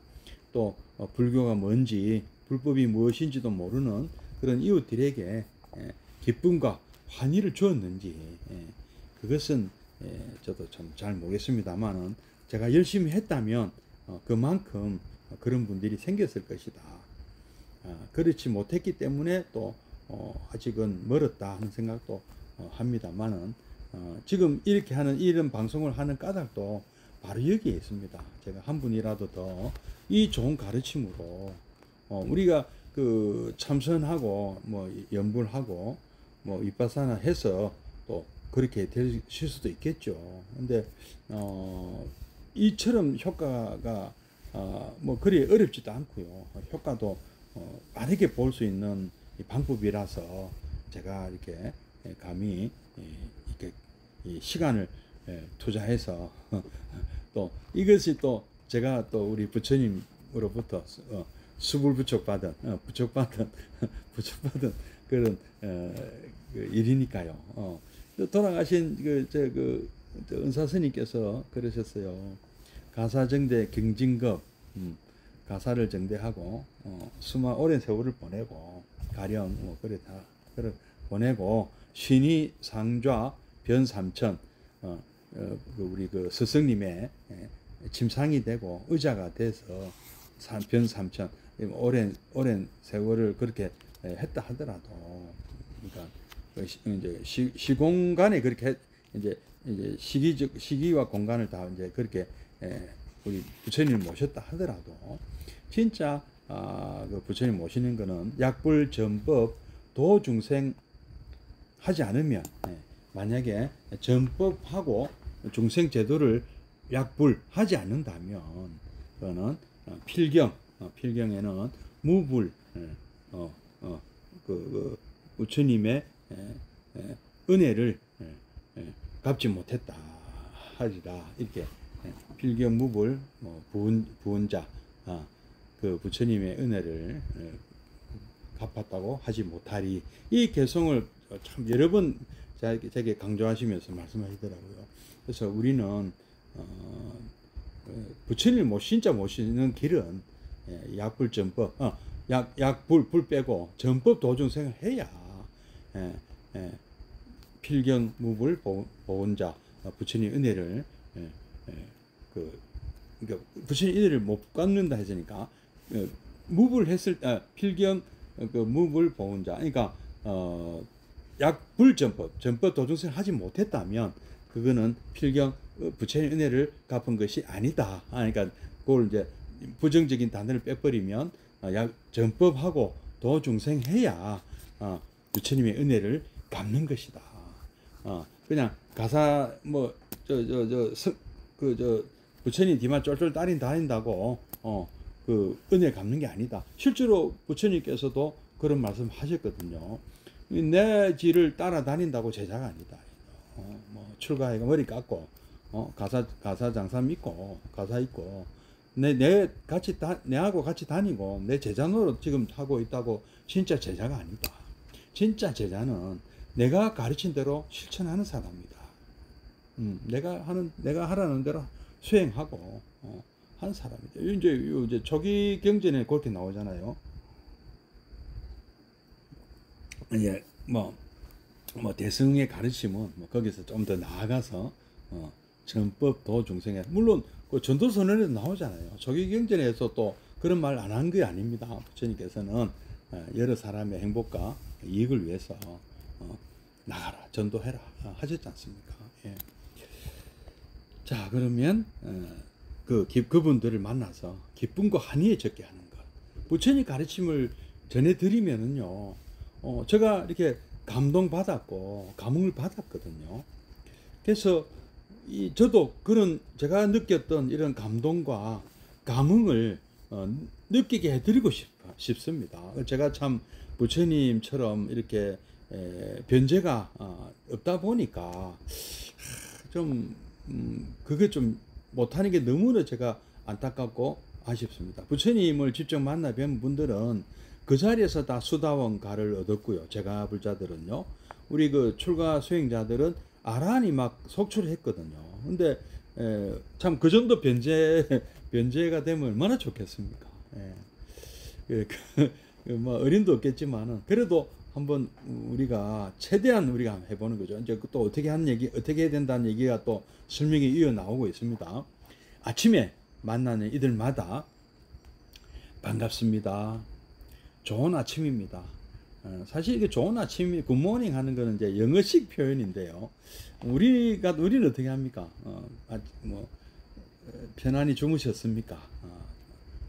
또 불교가 뭔지 불법이 무엇인지도 모르는 그런 이웃들에게 기쁨과 환희를 주었는지 그것은 저도 참 잘 모르겠습니다만은 제가 열심히 했다면 그만큼 그런 분들이 생겼을 것이다. 그렇지 못했기 때문에 또 아직은 멀었다 하는 생각도 합니다만은 지금 이렇게 하는 이런 방송을 하는 까닭도 바로 여기에 있습니다. 제가 한 분이라도 더 이 좋은 가르침으로 우리가 그 참선하고 뭐 연불하고 뭐 윗바사나 해서 또 그렇게 되실 수도 있겠죠. 근데 이처럼 효과가 뭐 그리 어렵지도 않고요. 효과도 빠르게 볼 수 있는 방법이라서 제가 이렇게 감히 이렇게 시간을 투자해서 또 이것이 또 제가 또 우리 부처님으로부터 수불 부촉받은 그런 그 일이니까요. 돌아가신 그 은사 스님께서 그러셨어요. 가사정대 경진급 가사를 정대하고 수마 오랜 세월을 보내고 가령 뭐 그래 다 그래 보내고 신이 상좌 변삼천 우리 그 스승님의 침상이 되고 의자가 돼서 변삼천 오랜 세월을 그렇게 했다 하더라도 그러니까 이제 시공간에 그렇게 이제 시기와 공간을 다 이제 그렇게 우리 부처님을 모셨다 하더라도 진짜 그 부처님 모시는 거는 약불 전법 도중생 하지 않으면 만약에 전법하고 중생 제도를 약불하지 않는다면 그거는 필경에는 무불 그 부처님의 은혜를 갚지 못했다 하리라 이렇게 필경무불 부은자 그 부처님의 은혜를 갚았다고 하지 못하리 이 개성을 참 여러 번 제게 강조하시면서 말씀하시더라고요. 그래서 우리는 부처님을 진짜 모시는 길은 약불전법 약불 빼고 전법 도중생을 해야 필경무불 보은자 부처님 은혜를 그러니까 부처님 은혜를 못 갚는다 했으니까 무불했을 때 필경 그 무불 보은자 그러니까 약불 전법 도중생을 하지 못했다면 그거는 필경 부처님 은혜를 갚은 것이 아니다. 그러니까 그걸 이제 부정적인 단어를 빼버리면 전법하고 도중생 해야 부처님의 은혜를 갚는 것이다. 그냥 가사 뭐 부처님 뒤만 쫄쫄 다닌다고 그 은혜 갚는 게 아니다. 실제로 부처님께서도 그런 말씀 하셨거든요. 내 길을 따라다닌다고 제자가 아니다. 뭐 출가해가 머리 깎고 가사 장사 믿고 가사 있고 내하고 같이 다니고 내 제자 노릇 지금 하고 있다고 진짜 제자가 아니다. 진짜 제자는 내가 가르친 대로 실천하는 사람이다. 내가 하라는 대로 수행하고 하는 사람이다. 이제 초기 경전에 그렇게 나오잖아요. 예, 뭐 대승의 가르침은 뭐 거기서 좀 더 나아가서 전법 도중생에 물론 그 전도선언에도 나오잖아요. 초기 경전에서 또 그런 말 안 한 게 아닙니다. 부처님께서는 여러 사람의 행복과 이익을 위해서 나가라 전도해라 하셨지 않습니까? 예. 자 그러면 그분들을 만나서 기쁨과 한의에 적게 하는 것 부처님 가르침을 전해드리면은요 제가 이렇게 감동받았고 감흥을 받았거든요. 그래서 저도 그런 제가 느꼈던 이런 감동과 감흥을 느끼게 해드리고 싶습니다. 제가 참 부처님처럼 이렇게 변제가 없다 보니까 좀 그게 좀 못하는 게 너무나 제가 안타깝고 아쉽습니다. 부처님을 직접 만나 뵌 분들은 그 자리에서 다 수다원 가를 얻었고요. 제가 불자들은요. 우리 그 출가 수행자들은 아란히 막 속출했거든요. 근데 참 그 정도 변제가 되면 얼마나 좋겠습니까? 예. 뭐 어림도 없겠지만은 그래도 한번 우리가 최대한 우리가 해보는 거죠. 이제 또 어떻게 어떻게 해야 된다는 얘기가 또 설명이 이어 나오고 있습니다. 아침에 만나는 이들마다 반갑습니다. 좋은 아침입니다. 사실 이게 좋은 아침이 굿모닝 하는 거는 이제 영어식 표현인데요. 우리는 어떻게 합니까? 편안히 주무셨습니까?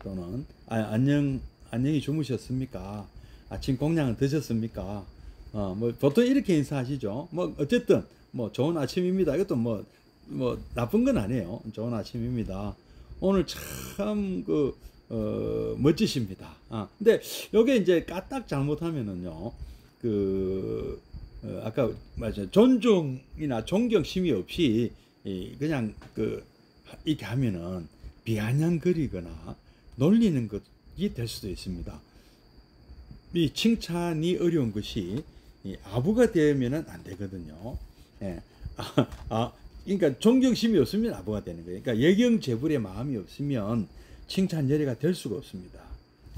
또는 안녕히 주무셨습니까? 아침 공양은 드셨습니까? 뭐 보통 이렇게 인사하시죠. 뭐 어쨌든 뭐 좋은 아침입니다. 이것도 뭐 나쁜 건 아니에요. 좋은 아침입니다. 오늘 참 멋지십니다. 근데 요게 이제 까딱 잘못하면은요, 아까 맞아요. 존중이나 존경심이 없이 그냥 이렇게 하면은 비아냥거리거나 놀리는 것이 될 수도 있습니다. 이 칭찬이 어려운 것이 아부가 되면은 안 되거든요. 예. 그러니까 존경심이 없으면 아부가 되는 거예요. 그러니까 예경재불의 마음이 없으면 칭찬 열애가 될 수가 없습니다.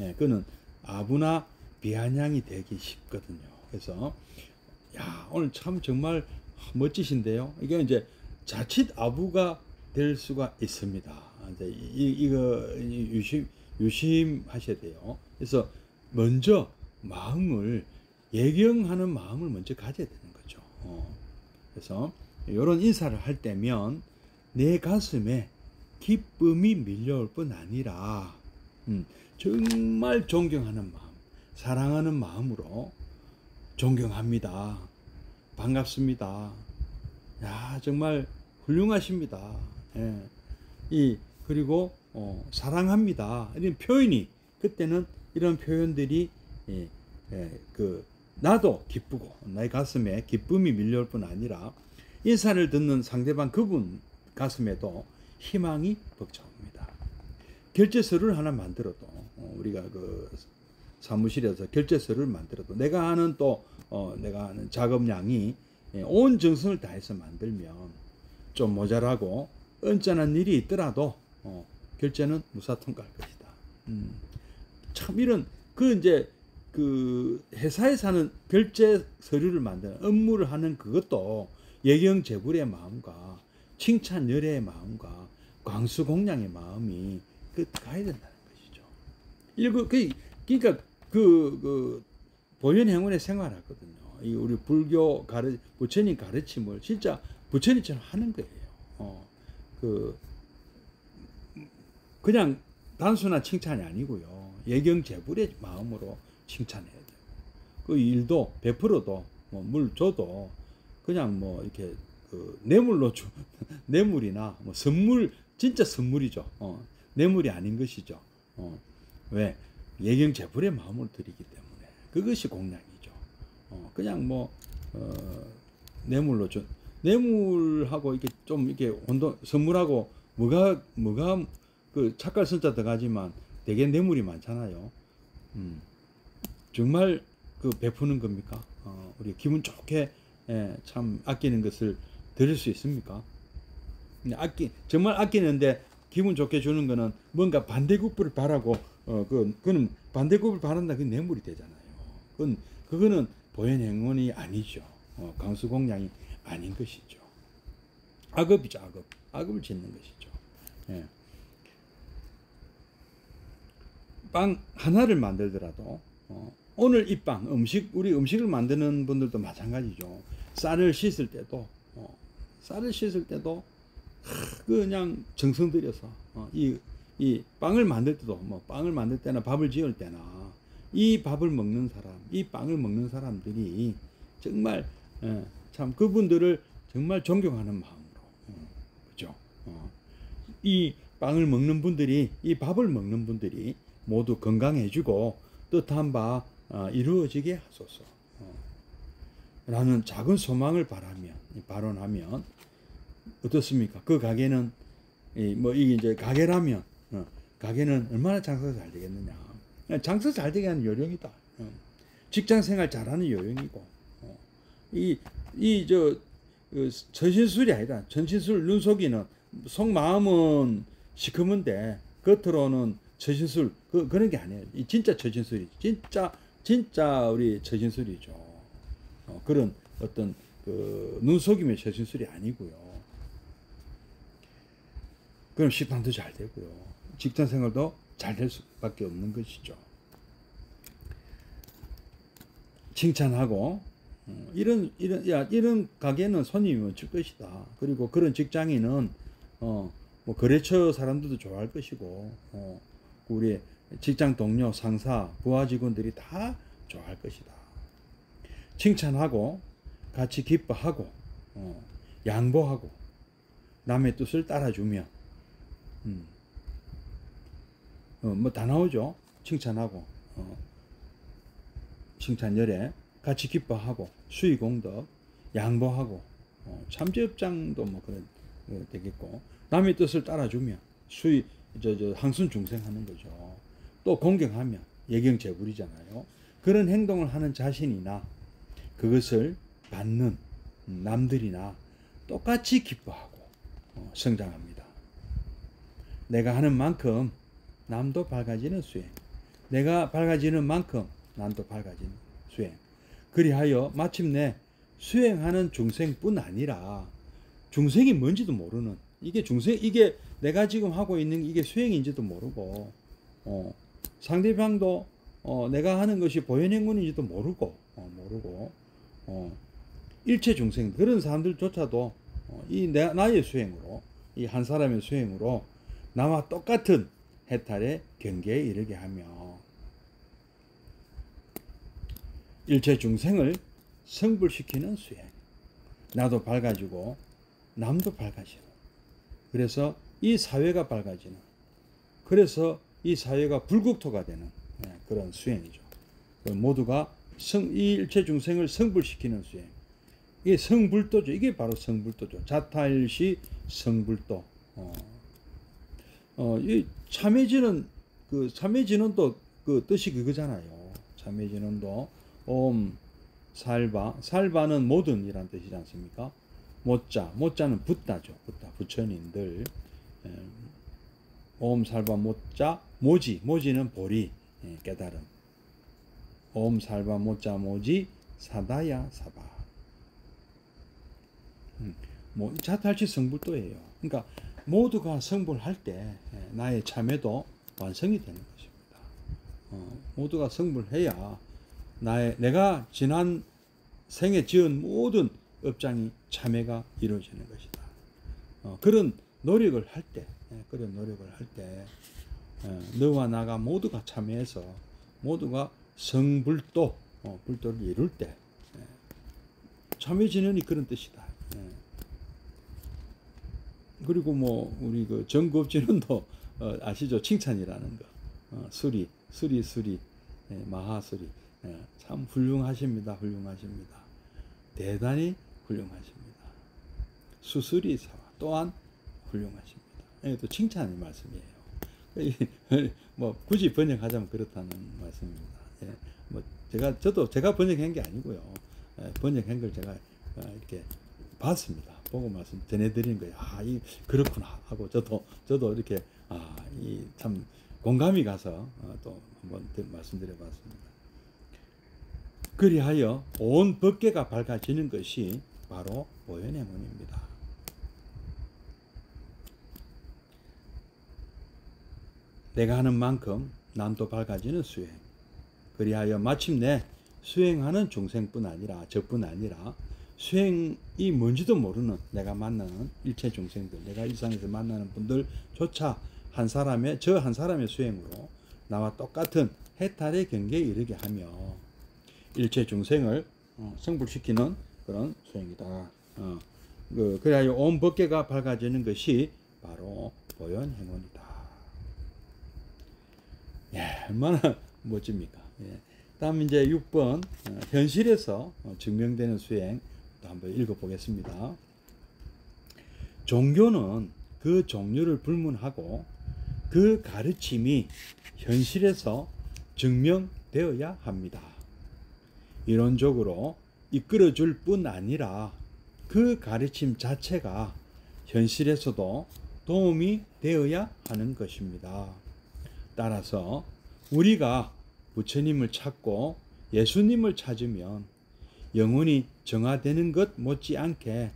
예, 그는 아부나 비아냥이 되기 쉽거든요. 그래서 야, 오늘 참 정말 멋지신데요. 이게 이제 자칫 아부가 될 수가 있습니다. 이제 이거 유심하셔야 돼요. 그래서 먼저 마음을 예경하는 마음을 먼저 가져야 되는 거죠. 그래서 이런 인사를 할 때면 내 가슴에 기쁨이 밀려올 뿐 아니라 정말 존경하는 마음, 사랑하는 마음으로 존경합니다. 반갑습니다. 야, 정말 훌륭하십니다. 예. 그리고 사랑합니다. 이런 표현이 그때는 이런 표현들이 나도 기쁘고 나의 가슴에 기쁨이 밀려올 뿐 아니라 인사를 듣는 상대방 그분 가슴에도 희망이 벅차옵니다. 결제서를 하나 만들어도 우리가 사무실에서 결제서를 만들어도 내가 하는 작업량이 온 정성을 다해서 만들면 좀 모자라고 언짢은 일이 있더라도 결제는 무사통과할 것이다. 참 이런 이제 회사에서 하는 결제 서류를 만드는 업무를 하는 그것도 예경재불의 마음과 칭찬 열애의 마음과 광수공양의 마음이 가야 된다는 것이죠. 그러니까 보현행원의 생활하거든요. 우리 불교 부처님 가르침을 진짜 부처님처럼 하는 거예요. 그냥 단순한 칭찬이 아니고요. 예경재불의 마음으로 칭찬해야 돼요. 그 일도 베풀어도 물 줘도 그냥 이렇게 뇌물로 뇌물이나 선물 진짜 선물이죠. 뇌물이 아닌 것이죠. 왜 예경재불의 마음을 드리기 때문에 그것이 공양이죠. 그냥 뇌물로 뇌물하고 이렇게 좀 이렇게 선물하고 뭐가 착갈선자 들어가지만 되게 뇌물이 많잖아요. 정말 베푸는 겁니까? 우리 기분 좋게 참 아끼는 것을 드릴 수 있습니까? 정말 아끼는데 기분 좋게 주는 거는 뭔가 반대급부를 바라고 그거는 반대급부를 바란다 그 뇌물이 되잖아요. 그거는 보현행원이 아니죠. 강수공양이 아닌 것이죠. 악업이죠. 악업을 짓는 것이죠. 예. 빵 하나를 만들더라도 오늘 이 빵 우리 음식을 만드는 분들도 마찬가지죠. 쌀을 씻을 때도 그냥 정성 들여서 이 빵을 만들 때도 빵을 만들 때나 밥을 지을 때나 이 밥을 먹는 사람, 이 빵을 먹는 사람들이 정말 참 그분들을 정말 존경하는 마음으로 그죠? 이 빵을 먹는 분들이 이 밥을 먹는 분들이 모두 건강해지고 뜻한 바 이루어지게 하소서 라는 작은 소망을 발언하면 어떻습니까? 그 가게는 이게 이제 가게라면 가게는 얼마나 장사가 잘 되겠느냐. 장사 잘 되게 하는 요령이다. 직장생활 잘하는 요령이고 처신술이 아니라 전신술 눈속이는 속마음은 시커먼데 겉으로는 처신술 그런 게 아니에요. 이 진짜 처신술이 진짜 우리 처신술이죠. 그런 어떤 그 눈속임의 처신술이 아니고요. 그럼 식당도 잘 되고요. 직장 생활도 잘 될 수밖에 없는 것이죠. 칭찬하고 이런 가게는 손님이 멈출 것이다. 그리고 그런 직장인은 뭐 거래처 사람들도 좋아할 것이고 우리 직장 동료, 상사, 부하 직원들이 다 좋아할 것이다. 칭찬하고 같이 기뻐하고 양보하고 남의 뜻을 따라주며 뭐 다 나오죠. 칭찬하고 칭찬열에 같이 기뻐하고 수의공덕 양보하고 참제업장도 뭐 그런 되겠고 남의 뜻을 따라주며 항순중생하는 거죠. 또 공경하며 예경재불이잖아요. 그런 행동을 하는 자신이나 그것을 받는 남들이나 똑같이 기뻐하고 성장합니다. 내가 하는 만큼 남도 밝아지는 수행, 내가 밝아지는 만큼 남도 밝아지는 수행. 그리하여 마침내 수행하는 중생뿐 아니라 중생이 뭔지도 모르는 이게 내가 지금 하고 있는 이게 수행인지도 모르고 상대방도 내가 하는 것이 보현행문인지도 모르고 일체 중생 그런 사람들조차도 나의 수행으로 이 한 사람의 수행으로 나와 똑같은 해탈의 경계에 이르게 하며 일체 중생을 성불시키는 수행. 나도 밝아지고 남도 밝아지는. 그래서 이 사회가 밝아지는. 그래서 이 사회가 불국토가 되는 그런 수행이죠. 모두가 이 일체 중생을 성불시키는 수행. 이게 성불도죠. 이게 바로 성불도죠. 자타일시 성불도. 이 참회진원도 그 뜻이 그거잖아요. 참회진원도 살바는 모든이란 뜻이지 않습니까? 모자는 붓다죠. 부처님들. 살바 모자 모지는 보리 깨달음. 살바 모자 모지 사다야 사바. 자탈치 성불도예요. 그러니까 모두가 성불할 때 나의 참회도 완성이 되는 것입니다. 모두가 성불해야 내가 지난 생에 지은 모든 업장이 참회가 이루어지는 것이다. 그런 노력을 할 때, 너와 나가 모두가 참회해서 모두가 성불도, 불도를 이룰 때, 참회진언이 그런 뜻이다. 그리고 뭐 우리 그 정급진언도 아시죠? 칭찬이라는 거. 수리, 마하수리. 참 훌륭하십니다. 대단히 훌륭하십니다. 수수리사와 또한 훌륭하십니다. 이것도 칭찬의 말씀이에요. 뭐 굳이 번역하자면 그렇다는 말씀입니다. 뭐 제가 번역한 게 아니고요. 번역한 걸 제가 이렇게 봤습니다. 보고 말씀 전해드리는 거예요. 그렇구나 하고 저도 이렇게 이 참 공감이 가서 또 한번 말씀드려봤습니다. 그리하여 온 법계가 밝아지는 것이 바로 보현행문입니다. 내가 하는 만큼 남도 밝아지는 수행. 그리하여 마침내 수행하는 중생뿐 아니라 저뿐 아니라 수행이 뭔지도 모르는 내가 만나는 일체 중생들, 내가 일상에서 만나는 분들조차 저 한 사람의 수행으로 나와 똑같은 해탈의 경계에 이르게 하며 일체 중생을 성불시키는 그런 수행이다. 그래야 온 법계가 밝아지는 것이 바로 보현행문이다. 얼마나 멋집니까? 다음 이제 6번 현실에서 증명되는 수행 또 한번 읽어보겠습니다. 종교는 그 종류를 불문하고 그 가르침이 현실에서 증명되어야 합니다. 이론적으로 이끌어줄 뿐 아니라 그 가르침 자체가 현실에서도 도움이 되어야 하는 것입니다. 따라서 우리가 부처님을 찾고 예수님을 찾으면 영혼이 정화되는 것 못지않게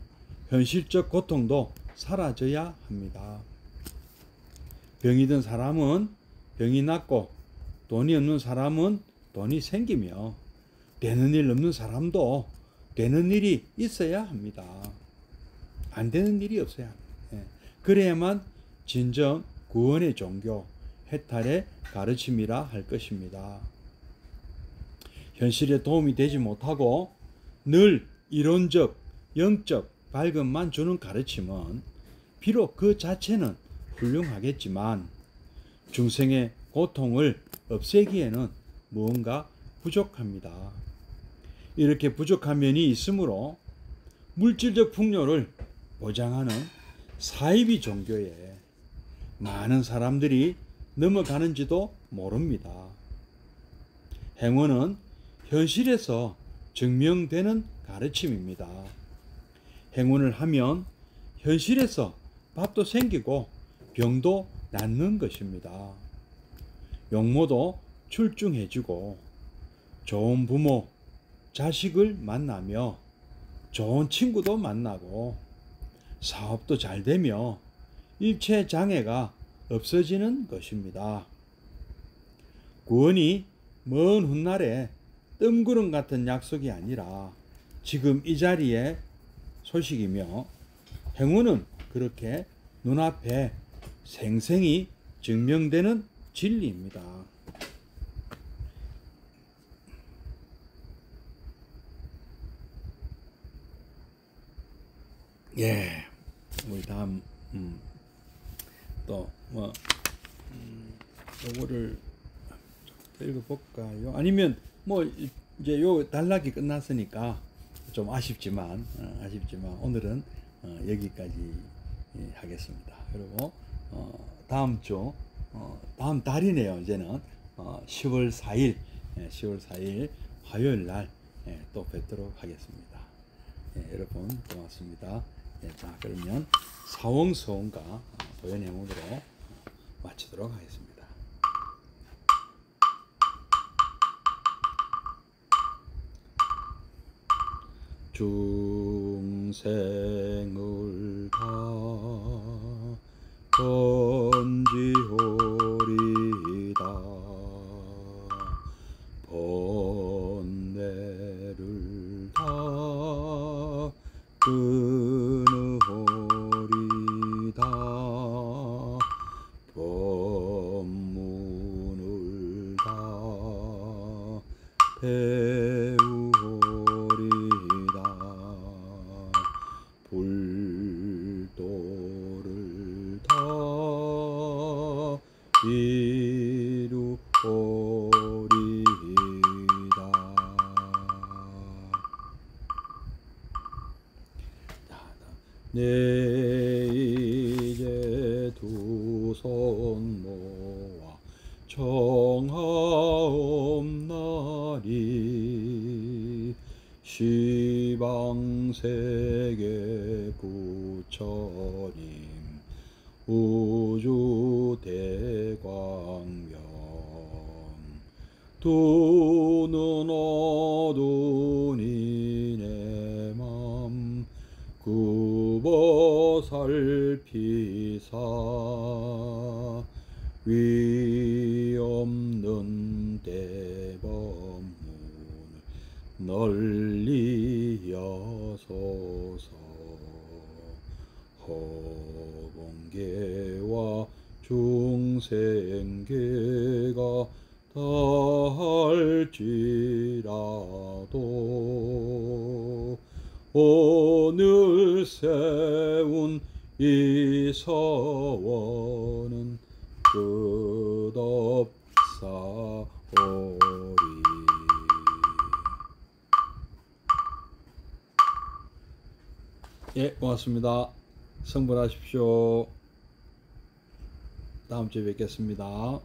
현실적 고통도 사라져야 합니다. 병이 든 사람은 병이 낫고 돈이 없는 사람은 돈이 생기며 되는 일 없는 사람도 되는 일이 있어야 합니다. 안 되는 일이 없어야 합니다. 그래야만 진정 구원의 종교, 해탈의 가르침이라 할 것입니다. 현실에 도움이 되지 못하고 늘 이론적, 영적 밝음만 주는 가르침은 비록 그 자체는 훌륭하겠지만 중생의 고통을 없애기에는 무언가 부족합니다. 이렇게 부족한 면이 있으므로 물질적 풍요를 보장하는 사이비 종교에 많은 사람들이 넘어가는지도 모릅니다. 행운은 현실에서 증명되는 가르침입니다. 행운을 하면 현실에서 밥도 생기고 병도 낫는 것입니다. 용모도 출중해지고 좋은 부모, 자식을 만나며 좋은 친구도 만나고 사업도 잘 되며 일체 장애가 없어지는 것입니다. 구원이 먼 훗날에 뜸구름 같은 약속이 아니라 지금 이 자리에 소식이며 행운은 그렇게 눈앞에 생생히 증명되는 진리입니다. 예, 우리 다음 또 뭐 요거를 읽어볼까요? 아니면 뭐 이제 요 단락이 끝났으니까 좀 아쉽지만 오늘은 여기까지 하겠습니다. 그리고 다음 주 다음 달이네요. 이제는 10월 4일 화요일 날 또 뵙도록 하겠습니다. 여러분 고맙습니다. 자, 그러면 사원서원과 도연행운으로 마치도록 하겠습니다. 중생을 다 건지오리다. 번뇌를 다 끊으오리다. 법문을 다 배우오리다. 불도를 다 이루오리다. 네, 이제 두 손 모아 청하옵나니 시방세계 부처님 우주대광명 두 눈 어두니 내 맘 굽어 살피사 위 없는 대법문을 널리 여소서. 허공계와 중생계가 다할지라도 오늘 세운 이 서원은 끝없사오리. 예, 고맙습니다. 성불하십시오. 다음 주에 뵙겠습니다.